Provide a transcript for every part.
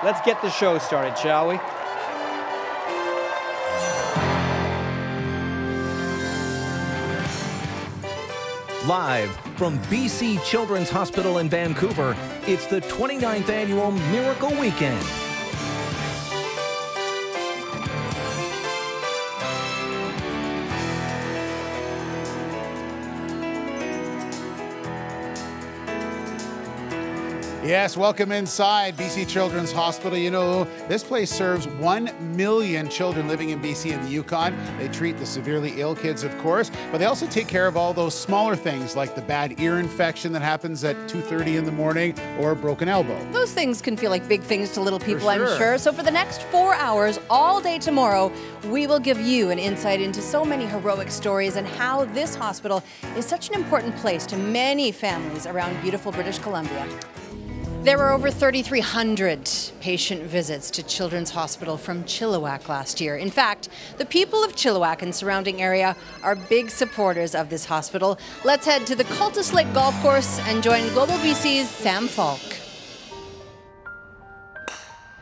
let's get the show started, shall we? Live from BC Children's Hospital in Vancouver, it's the 29th Annual Miracle Weekend. Yes, welcome inside BC Children's Hospital. You know, this place serves 1 million children living in BC and the Yukon. They treat the severely ill kids, of course, but they also take care of all those smaller things like the bad ear infection that happens at 2:30 in the morning or a broken elbow. Those things can feel like big things to little people, For sure. I'm sure. So for the next 4 hours, all day tomorrow, we will give you an insight into so many heroic stories and how this hospital is such an important place to many families around beautiful British Columbia. There were over 3,300 patient visits to Children's Hospital from Chilliwack last year. In fact, the people of Chilliwack and surrounding area are big supporters of this hospital. Let's head to the Cultus Lake Golf Course and join Global BC's Sam Falk.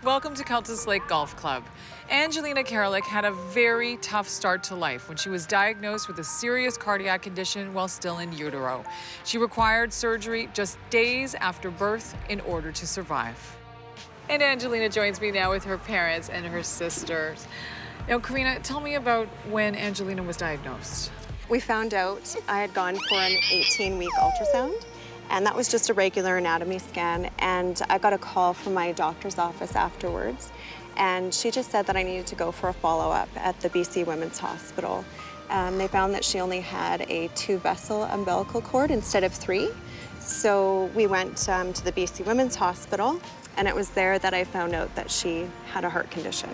Welcome to Cultus Lake Golf Club. Angelina Kereliuk had a very tough start to life when she was diagnosed with a serious cardiac condition while still in utero. She required surgery just days after birth in order to survive. And Angelina joins me now with her parents and her sisters. Now, Karina, tell me about when Angelina was diagnosed. We found out I had gone for an 18-week ultrasound, and that was just a regular anatomy scan, and I got a call from my doctor's office afterwards, and she just said that I needed to go for a follow-up at the BC Women's Hospital. They found that she only had a 2-vessel umbilical cord instead of 3, so we went to the BC Women's Hospital, and it was there that I found out that she had a heart condition.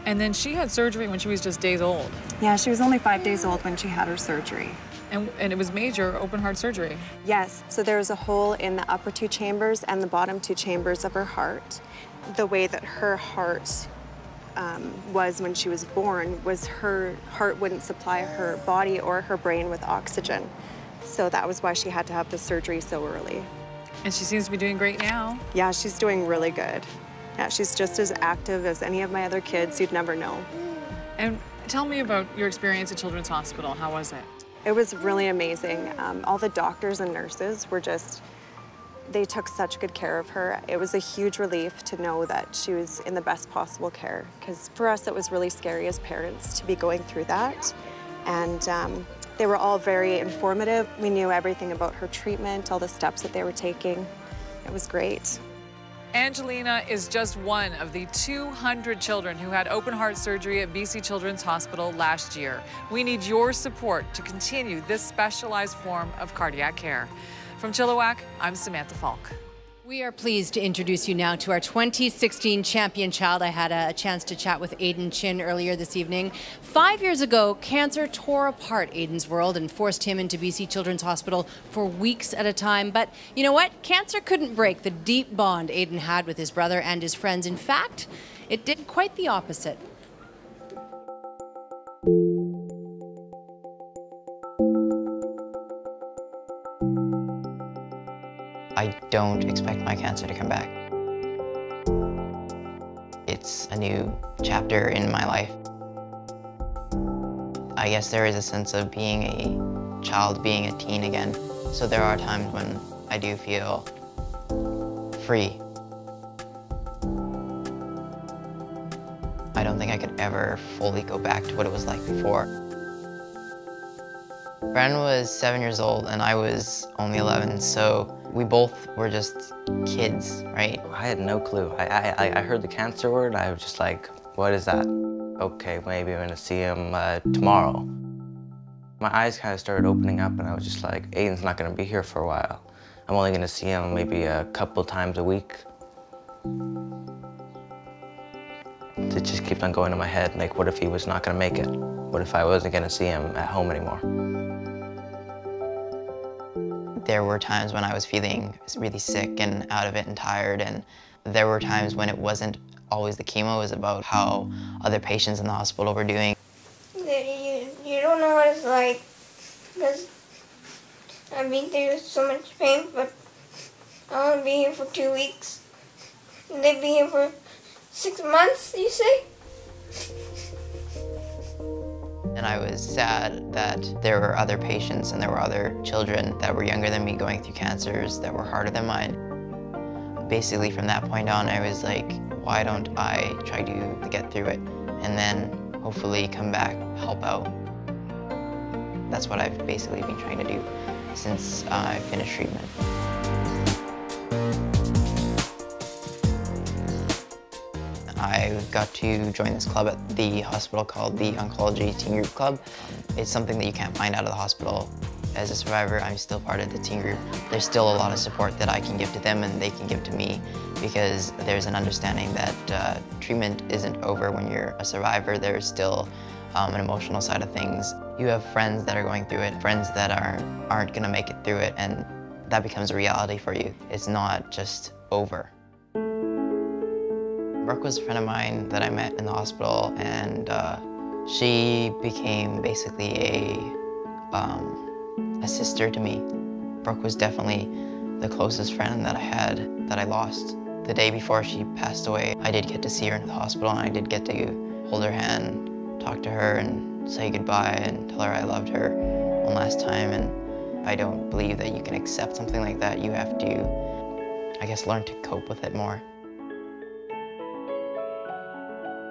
And then she had surgery when she was just days old. Yeah, she was only 5 days old when she had her surgery. And it was major open heart surgery. Yes, so there was a hole in the upper 2 chambers and the bottom 2 chambers of her heart. The way that her heart was when she was born was her heart wouldn't supply her body or her brain with oxygen. So that was why she had to have the surgery so early. And she seems to be doing great now. Yeah, she's doing really good. Yeah, she's just as active as any of my other kids. You'd never know. And tell me about your experience at Children's Hospital. How was it? It was really amazing. All the doctors and nurses were they took such good care of her. It was a huge relief to know that she was in the best possible care, because for us it was really scary as parents to be going through that. And they were all very informative. We knew everything about her treatment, all the steps that they were taking. It was great. Angelina is just one of the 200 children who had open heart surgery at BC Children's Hospital last year. We need your support to continue this specialized form of cardiac care. From Chilliwack, I'm Samantha Falk. We are pleased to introduce you now to our 2016 champion child. I had a chance to chat with Aiden Chin earlier this evening. 5 years ago, cancer tore apart Aiden's world and forced him into BC Children's Hospital for weeks at a time. But you know what? Cancer couldn't break the deep bond Aiden had with his brother and his friends. In fact, it did quite the opposite. I don't expect my cancer to come back. It's a new chapter in my life. I guess there is a sense of being a child, being a teen again. So there are times when I do feel free. I don't think I could ever fully go back to what it was like before. Bren was 7 years old and I was only 11, so we both were just kids, right? I had no clue. I heard the cancer word, I was just like, what is that? Okay, maybe I'm gonna see him tomorrow. My eyes kind of started opening up and I was just like, Aiden's not gonna be here for a while. I'm only gonna see him maybe a couple times a week. It just keeps on going in my head, like what if he was not gonna make it? What if I wasn't gonna see him at home anymore? There were times when I was feeling really sick and out of it and tired, and there were times when it wasn't always the chemo, it was about how other patients in the hospital were doing. You don't know what it's like, because I've been through so much pain, but I want to be here for 2 weeks. They'd be here for 6 months, you say? And I was sad that there were other patients and there were other children that were younger than me going through cancers that were harder than mine. Basically, from that point on, I was like, why don't I try to get through it and then hopefully come back, help out. That's what I've basically been trying to do since I finished treatment. I got to join this club at the hospital called the Oncology Teen Group Club. It's something that you can't find out of the hospital. As a survivor, I'm still part of the teen group. There's still a lot of support that I can give to them and they can give to me because there's an understanding that treatment isn't over when you're a survivor. There's still an emotional side of things. You have friends that are going through it, friends that aren't gonna make it through it, and that becomes a reality for you. It's not just over. Brooke was a friend of mine that I met in the hospital, and she became basically a sister to me. Brooke was definitely the closest friend that I had that I lost. The day before she passed away, I did get to see her in the hospital, and I did get to hold her hand, talk to her, and say goodbye, and tell her I loved her one last time. And I don't believe that you can accept something like that. You have to, I guess, learn to cope with it more.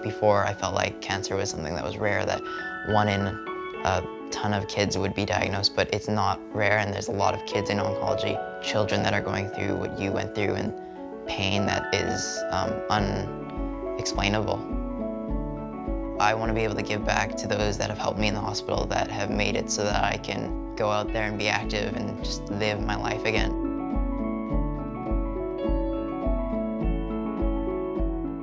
Before, I felt like cancer was something that was rare, that 1 in a ton of kids would be diagnosed, but it's not rare, and there's a lot of kids in oncology, children that are going through what you went through, and pain that is unexplainable. I want to be able to give back to those that have helped me in the hospital, that have made it so that I can go out there and be active and just live my life again.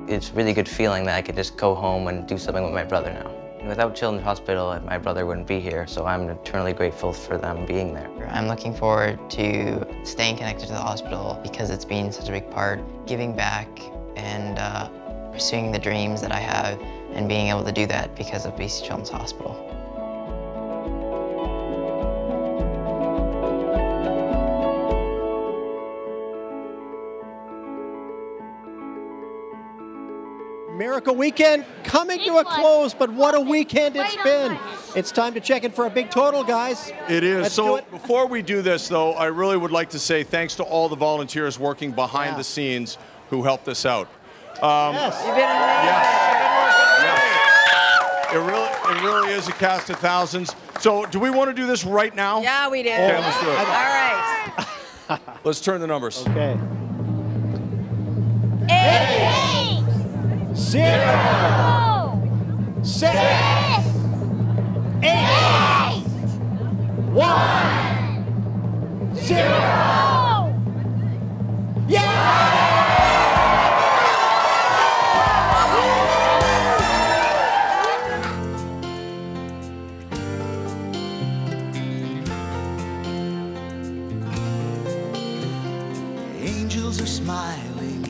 It's a really good feeling that I could just go home and do something with my brother now. Without Children's Hospital, my brother wouldn't be here, so I'm eternally grateful for them being there. I'm looking forward to staying connected to the hospital because it's been such a big part, giving back and pursuing the dreams that I have and being able to do that because of BC Children's Hospital. Miracle Weekend coming to a close, but what a weekend it's been. It's time to check in for a big total, guys. It is. Let's do So it. before we do this, though, I really would like to say thanks to all the volunteers working behind the scenes who helped us out. Yes. You've been amazing. Yes. It really is a cast of thousands. So do we want to do this right now? Yeah, we do. Okay, let's do it. All right. Let's turn the numbers. Okay. 8, 0, 6, 8, 1, 0. Yeah! Angels are smiling,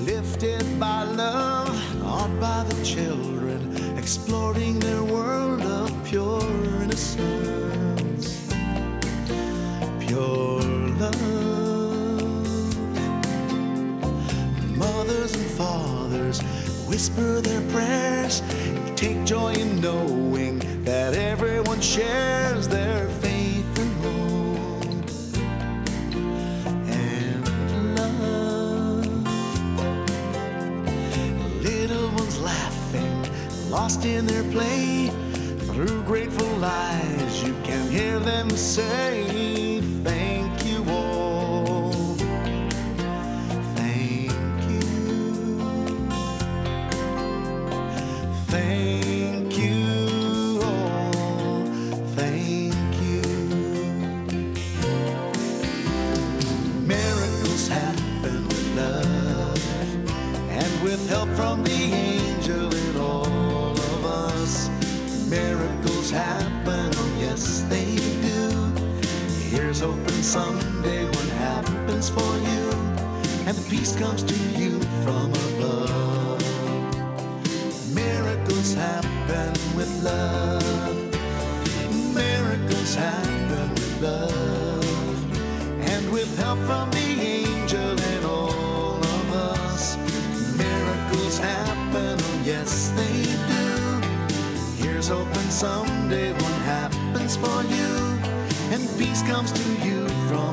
lifted by love, awed by the children, exploring their world of pure innocence, pure love. Mothers and fathers whisper their prayers, take joy in knowing that everyone shares their faith and hope and love. Little ones laughing, lost in their play, through grateful eyes you can hear them say, thank you all, thank you, thank you all, thank you. Miracles happen with love and with help from the angel in all of us. Miracles happen, oh yes they do. Here's hoping someday what happens for you, and the peace comes to you from above. Miracles happen with love. Miracles happen with love, and with help from the angel in all of us. Miracles happen. yes they do. Here's hoping someday one happens for you, and peace comes to you from